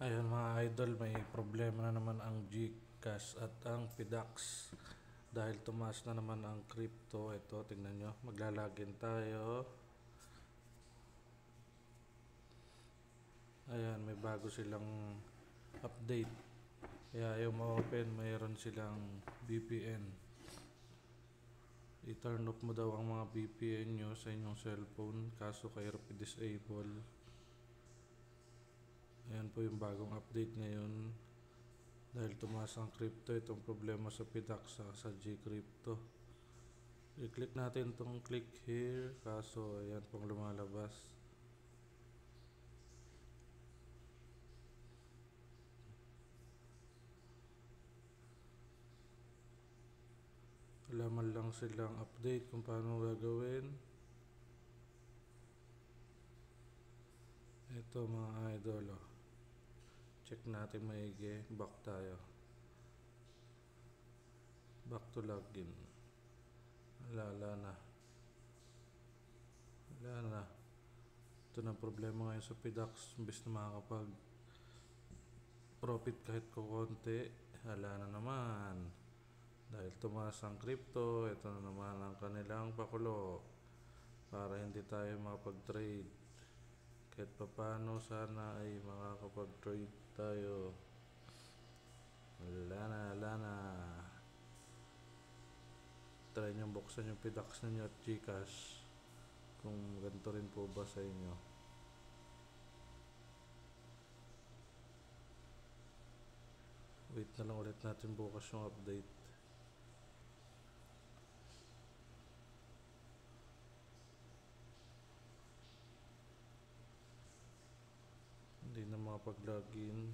Ayun mga idol, may problema na naman ang GCash at ang PDAX dahil tumaas na naman ang crypto. Ito, tingnan nyo, maglalagin tayo. Ayan, may bago silang update. Kaya ayaw ma-open, mayroon silang VPN. I-turn off mo daw ang mga VPN nyo sa inyong cellphone, kaso kayo i-disable. Ayan po yung bagong update ngayon. Dahil tumaas ang crypto, itong problema sa PDAX sa Gcrypto. I-click natin itong click here, kaso ayan pong lumalabas. Wala man lang silang update kung paano gagawin. Ito mga idol, oh. Check natin maigi. Back tayo. Back to login. Wala na. Ito na problema ngayon sa PDAX. Imbes na makakapag profit kahit kukunti, wala na naman. Dahil tumaas ang crypto, ito na naman ang kanilang pakulo para hindi tayo makapag-trade. Kahit papano sana ay makakapag-trade tayo. Wala na. Try nyo buksan yung PDAX ninyo at GCash kung ganito rin po ba sa inyo. Wait na lang ulit natin bukas yung update. Hindi na makapag-login.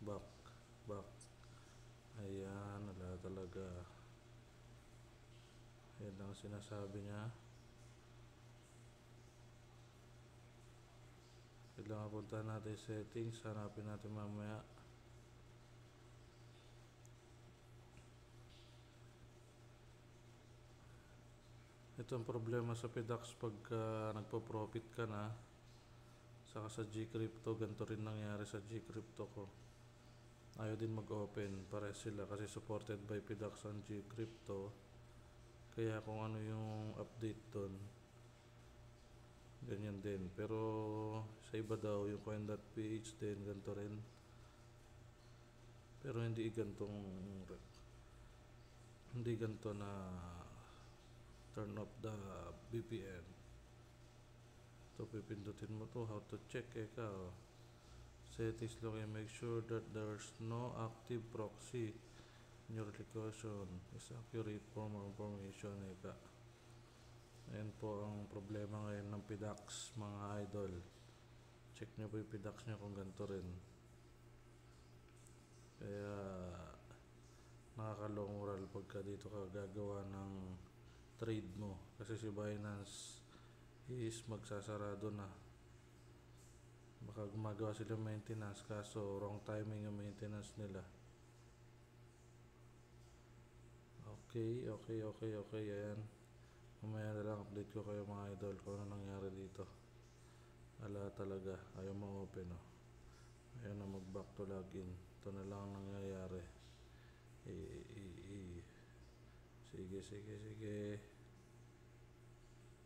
Back. Ayan, wala talaga. Ayan ang sinasabi niya. Kailangan punta natin settings. Hanapin natin mamaya. Ito ang problema sa PDAX pagka nagpo-profit ka na. Saka sa Gcrypto, ganito rin nangyari sa Gcrypto ko. Ayaw din mag-open, pares sila kasi supported by PDAX ang Gcrypto. Kaya kung ano yung update doon, ganyan din. Pero sa iba daw, yung coin.ph din, ganito rin. Pero hindi ganito na turn off the VPN. So pipindutin mo to, how to check, settings lang, make sure that there's no active proxy in your location, is accurate for more information. Ayan po ang problema ngayon ng PDAX mga idol. Check nyo po yung PDAX nyo kung ganito rin. Kaya nakakalong moral pagka dito ka gagawa ng trade mo, kasi si Binance is magsasarado na. Baka gumagawa sila maintenance, kaso wrong timing yung maintenance nila. Okay. Ayan, mamaya na lang update ko kayo mga idol kung ano nangyari dito. Wala talaga, ayaw ma-open, oh. Ayaw na mag-back to login. Ito na lang ang nangyayari. Sige.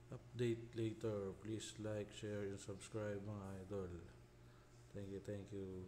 Update later. Please like, share, and subscribe mga idol. Thank you.